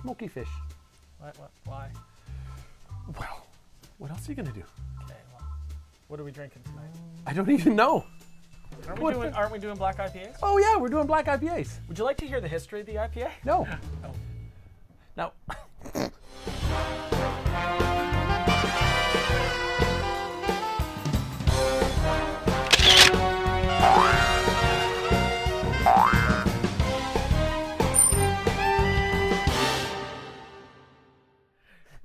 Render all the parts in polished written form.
Smoky fish. Why? Well, what else are you gonna do? Okay, well, what are we drinking tonight? I don't even know. Aren't we doing black IPAs? Oh yeah, we're doing black IPAs. Would you like to hear the history of the IPA? No. Oh. No.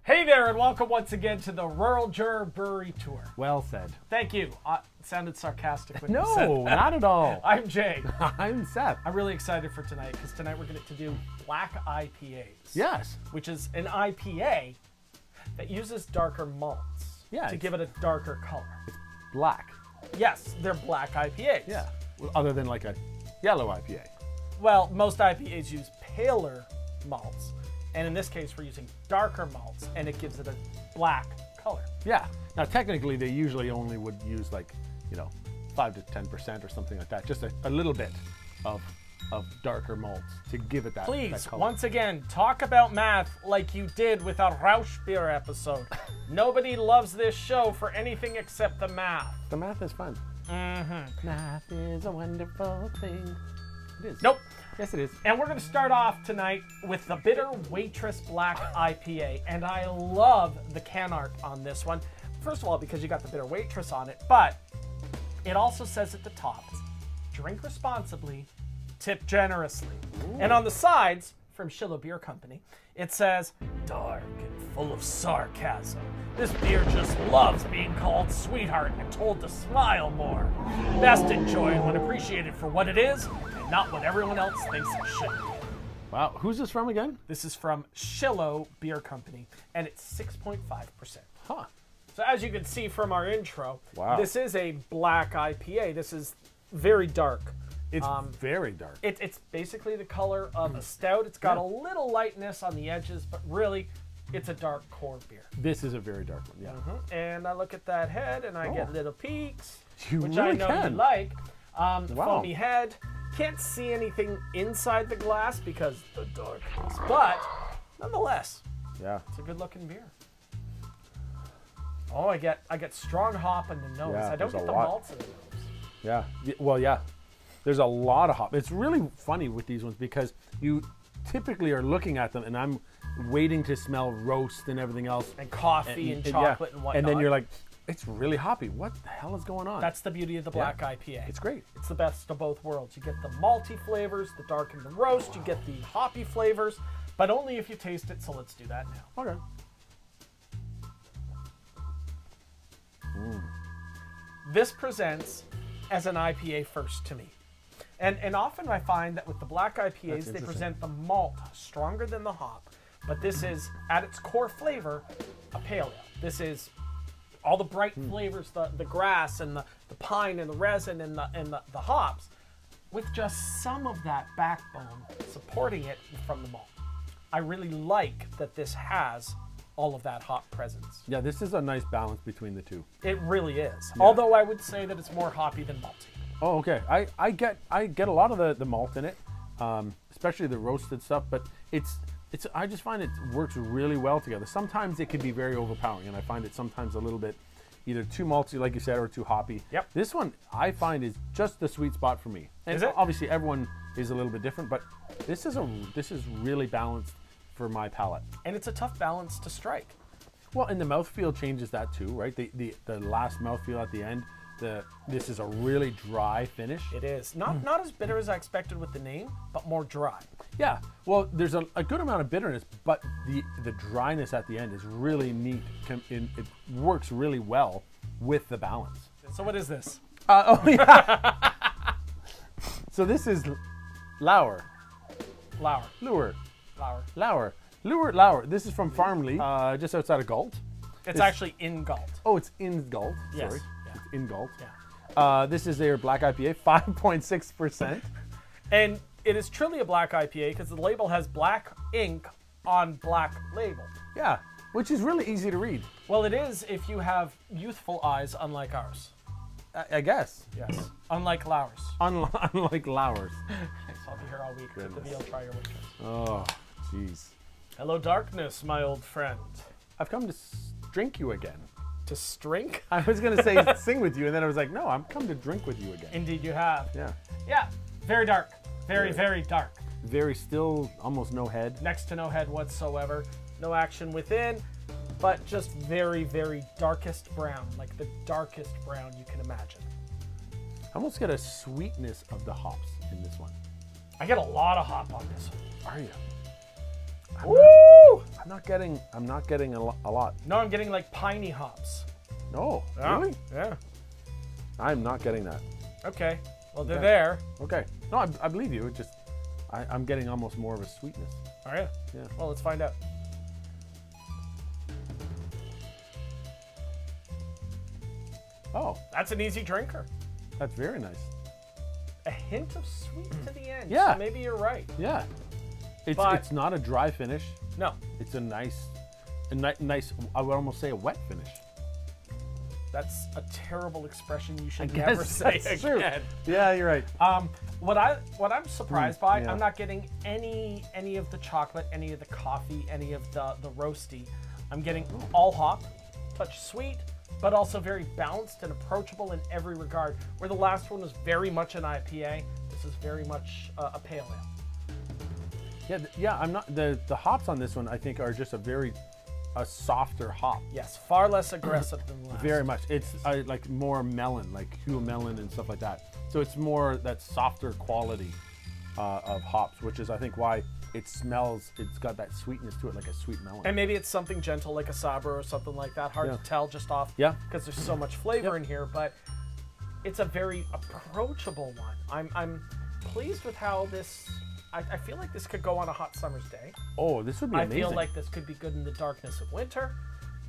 Hey there, and welcome once again to the Rural Juror Brewery Tour. Well said. Thank you. Sounded sarcastic when you said No, that. not at all. I'm Jay. I'm Seth. I'm really excited for tonight because tonight we're going to do black IPAs. Yes. Which is an IPA that uses darker malts to give it a darker color. It's black. Yes, they're black IPAs. Yeah. Well, other than like a yellow IPA. Well, most IPAs use paler malts. And in this case, we're using darker malts, and it gives it a black color. Yeah. Now, technically, they usually only would use like, 5 to 10% or something like that. Just a little bit of darker malts to give it that Please, that color. once again, talk about math like you did with our Rausch Beer episode. Nobody loves this show for anything except the math. The math is fun. Mm-hmm. Math is a wonderful thing. It is. Nope. Yes, it is. And we're going to start off tonight with the Bitter Waitress Black IPA. And I love the can art on this one. First of all, because you got the Bitter Waitress on it, but it also says at the top, drink responsibly, tip generously. Ooh. And on the sides, from Shillow Beer Company, it says, dark and full of sarcasm. This beer just loves being called sweetheart and told to smile more. Best enjoyed when appreciated for what it is, and not what everyone else thinks it should be. Wow, who's this from again? This is from Shillow Beer Company, and it's 6.5%. Huh. So as you can see from our intro, wow. This is a black IPA. This is very dark. It's very dark. It's basically the color of a stout. It's got a little lightness on the edges, but really, it's a dark core beer. This is a very dark one, yeah. Mm-hmm. And I look at that head, and I get little peaks, which really I know you like. Wow. Foamy head. Can't see anything inside the glass because the darkness, but nonetheless, it's a good-looking beer. Oh, I get strong hop in the nose. Yeah, I don't get the malts in the nose. Yeah. Well, yeah. There's a lot of hop. It's really funny with these ones because you typically are looking at them, and I'm waiting to smell roast and everything else. And coffee and chocolate and whatnot. And then you're like, it's really hoppy. What the hell is going on? That's the beauty of the black IPA. It's great. It's the best of both worlds. You get the malty flavors, the dark and the roast. You get the hoppy flavors, but only if you taste it. So let's do that now. Okay. This presents as an IPA first to me. And often I find that with the black IPAs, they present the malt stronger than the hop. But this is, at its core flavor, a pale ale. This is all the bright flavors, the grass and the pine and the resin and the hops, with just some of that backbone supporting it from the malt. I really like that this has all of that hop presence. Yeah, this is a nice balance between the two. It really is. Yeah. Although I would say that it's more hoppy than malty. Oh, okay. I get a lot of the malt in it, especially the roasted stuff. But I just find it works really well together. Sometimes it can be very overpowering, and I find it sometimes a little bit either too malty, like you said, or too hoppy. Yep. This one I find is just the sweet spot for me. And is it? Obviously, everyone is a little bit different, but this is really balanced for my palate. And it's a tough balance to strike. Well, and the mouthfeel changes that too, right? The last mouthfeel at the end. This is a really dry finish. It is. Not as bitter as I expected with the name, but more dry. Yeah. Well, there's a good amount of bitterness, but the dryness at the end is really neat. It works really well with the balance. So what is this? Oh, yeah. So this is Lour. Lour. Lour. Lour. Lour. Lour. Lour. This is from Farmley, just outside of Galt. It's actually in Galt. Oh, it's in Galt. Yes. Sorry. It's in Galt. Yeah. This is their black IPA, 5.6%. And it is truly a black IPA because the label has black ink on black label. Yeah, which is really easy to read. Well, it is if you have youthful eyes, unlike ours. I guess. Yes. Unlike Lour's. Unlike Lour's. So I'll be here all week. At the VL Try Your Waitress. Oh, jeez. Hello, darkness, my old friend. I've come to drink you again. To strink? I was going to say sing with you, and then I was like, no, I'm come to drink with you again. Indeed, you have. Yeah. Yeah, very dark. Very, very dark. Very still, almost no head. Next to no head whatsoever. No action within, but just very, very darkest brown. Like the darkest brown you can imagine. I almost get a sweetness of the hops in this one. I get a lot of hop on this one. Are you? Woo! I'm not getting a lot. No, I'm getting like piney hops. No, Yeah. really? Yeah. I'm not getting that. Okay. Well, they're Okay. there. Okay. No, I believe you. It just, I'm getting almost more of a sweetness. Are you? Yeah. Well, let's find out. Oh, That's an easy drinker. that's very nice. A hint of sweet to the end. Yeah. So maybe you're right. Yeah. But- It's not a dry finish. No. It's a nice, I would almost say a wet finish. That's a terrible expression you should guess never say that's true. again. Yeah, you're right. What I'm surprised by, yeah. I'm not getting any of the chocolate, any of the coffee, any of the roasty. I'm getting all hop, touch sweet, but also very balanced and approachable in every regard. Where the last one was very much an IPA, this is very much a pale ale. Yeah, yeah. I'm not the hops on this one. I think are just a softer hop. Yes, far less aggressive than the last. Very much. It's like more melon, like Hugh melon and stuff like that. So it's more that softer quality of hops, which is I think why it smells. It's got that sweetness to it, like a sweet melon. And maybe it's something gentle like a Sabre or something like that. Hard Yeah. to tell just off because there's so much flavor in here, but it's a very approachable one. I'm pleased with how this, I feel like this could go on a hot summer's day. Oh, this would be amazing. I feel like this could be good in the darkness of winter.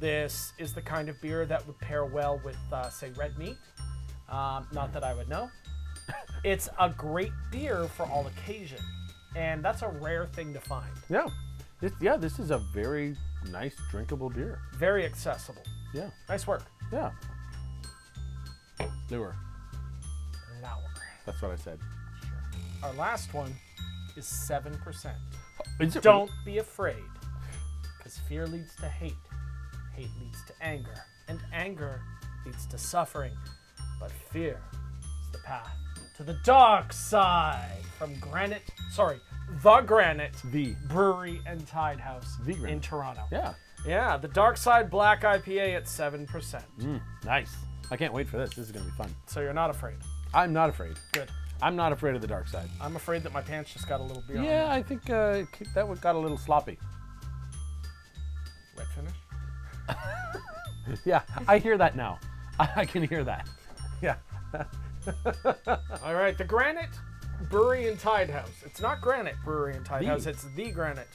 This is the kind of beer that would pair well with, say, red meat. Not that I would know. It's a great beer for all occasion, and that's a rare thing to find. Yeah. This is a very nice drinkable beer. Very accessible. Yeah. Nice work. Yeah. Lour. Lour. That's what I said. Our last one is 7%. Is it Don't be afraid, because fear leads to hate. Hate leads to anger, and anger leads to suffering. But fear is the path to the dark side. From the Granite The Brewery and Tide House The Granite. in Toronto. Yeah. Yeah, the Dark Side Black IPA at 7%. Nice. I can't wait for this. This is going to be fun. So you're not afraid. I'm not afraid. Good. I'm not afraid of the dark side. I'm afraid that my pants just got a little beer on Yeah, them. I think that one got a little sloppy. Wet finish? Yeah, I hear that now. I can hear that. Yeah. All right, the Granite Brewery and Tide House. It's not Granite Brewery and Tide The. House. It's the Granite.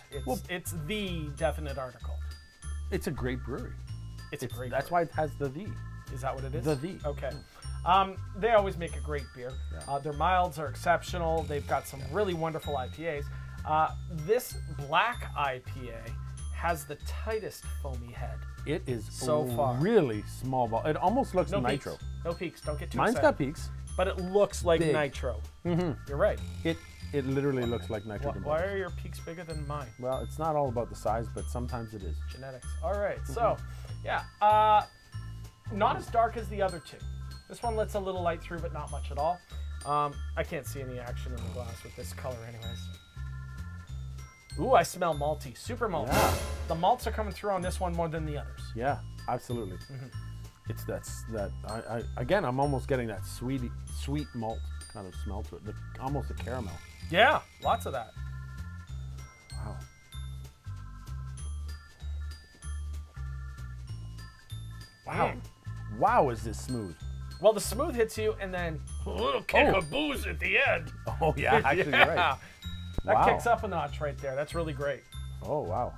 It's the definite article. It's a great brewery. It's a great. That's brewery. why it has the The. Is that what it is? The. Okay. They always make a great beer. Yeah. Their milds are exceptional. They've got some really wonderful IPAs. This black IPA has the tightest foamy head. It is So far. really small ball. It almost looks No nitro. peaks. No peaks. Don't get too Mine's excited. got peaks. But it looks like Big. nitro. You're right. It literally looks like nitrogen. Why are your peaks bigger than mine? Well, it's not all about the size, but sometimes it is. Genetics. All right. So, yeah. Not as dark as the other two. This one lets a little light through, but not much at all. I can't see any action in the glass with this color anyways. Ooh, I smell malty. Super malty. Yeah. The malts are coming through on this one more than the others. Yeah, absolutely. It's again, I'm almost getting that sweet malt kind of smell to it. Almost a caramel. Yeah, lots of that. Wow. Wow. Wow, is this smooth? Well, the smooth hits you, and then a little kick of booze at the end. Oh, yeah, actually, you're right. That Wow. kicks up a notch right there. That's really great. Oh, wow.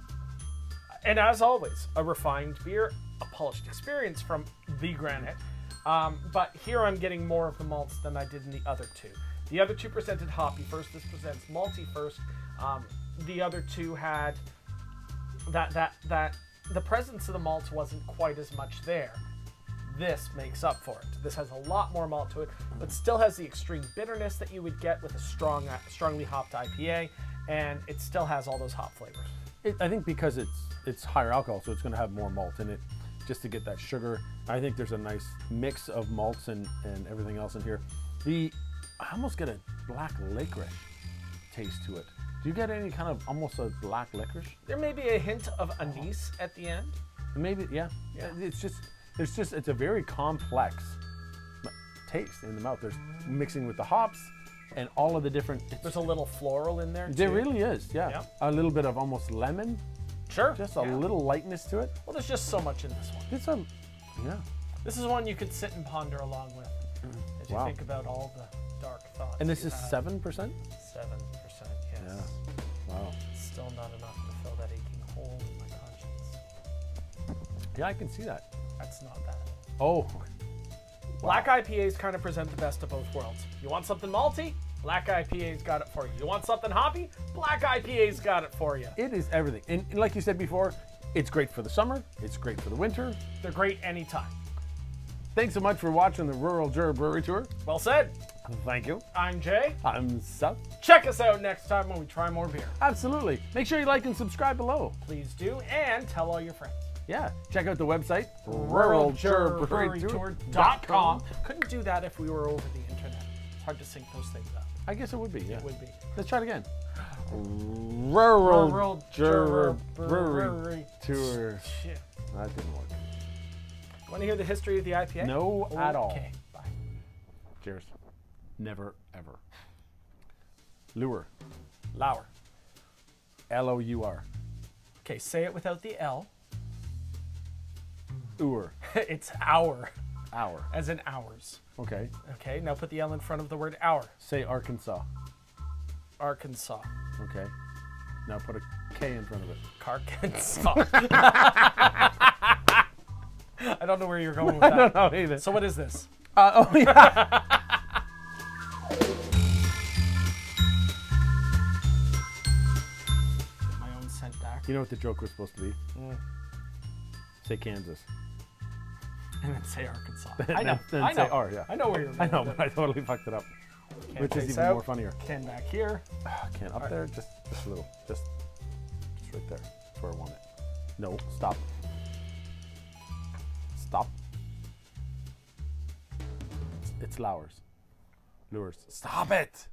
And as always, a refined beer, a polished experience from the Granite. But here I'm getting more of the malts than I did in the other two. The other two presented hoppy first. This presents malty first. The other two had that the presence of the malts wasn't quite as much there. This makes up for it. This has a lot more malt to it, but still has the extreme bitterness that you would get with a strongly hopped IPA, and it still has all those hop flavors. I think because it's higher alcohol, so it's going to have more malt in it, just to get that sugar. I think there's a nice mix of malts and everything else in here. I almost get a black licorice taste to it. Do you get any kind of almost a black licorice? There may be a hint of anise at the end. Maybe, yeah. It's a very complex taste in the mouth. There's mixing with the hops and all of the different. There's a little floral in there. There really is, yeah. Yep. A little bit of almost lemon. Sure. Just a little lightness to it. Well, there's just so much in this one. Yeah. This is one you could sit and ponder along with as you think about all the dark thoughts. And this is 7%? 7%, yes. Yeah. Wow. Still not enough to fill that aching hole in my conscience. Yeah, I can see that. That's not bad. Oh. Black IPAs kind of present the best of both worlds. You want something malty? Black IPA's got it for you. You want something hoppy? Black IPA's got it for you. It is everything. And like you said before, it's great for the summer. It's great for the winter. They're great anytime. Thanks so much for watching the Rural Juror Brewery Tour. Well said. Thank you. I'm Jay. I'm Seth. Check us out next time when we try more beer. Absolutely. Make sure you like and subscribe below. Please do, and tell all your friends. Yeah. Check out the website, ruraljurorbrewerytour.com. Couldn't do that if we were over the internet. It's hard to sync those things up. I guess it would be, yeah. It would be. Let's try it again. Rural Juror Brewery Tour. Shit. That didn't work. Want to hear the history of the IPA? No, at all. Okay, bye. Cheers. Never, ever. Lour. Lour. Lour. Okay, say it without the L. Ur. It's hour. Hour. As in hours. Okay. Okay, now put the L in front of the word hour. Say Arkansas. Arkansas. Okay. Now put a K in front of it. Arkansas. I don't know where you're going with that. I don't know either. So what is this? Oh, yeah. My own scent back. You know what the joke was supposed to be? Say Kansas. And then say Arkansas. Then- I know. then I say know. R, yeah. I know where you're going. I know, with but it. I totally fucked it up. Can Which is face even out. more funnier. Can back here. Can up there, just a little. Just right there. That's where I want it. No, stop. Stop. It's Lour's. Stop it!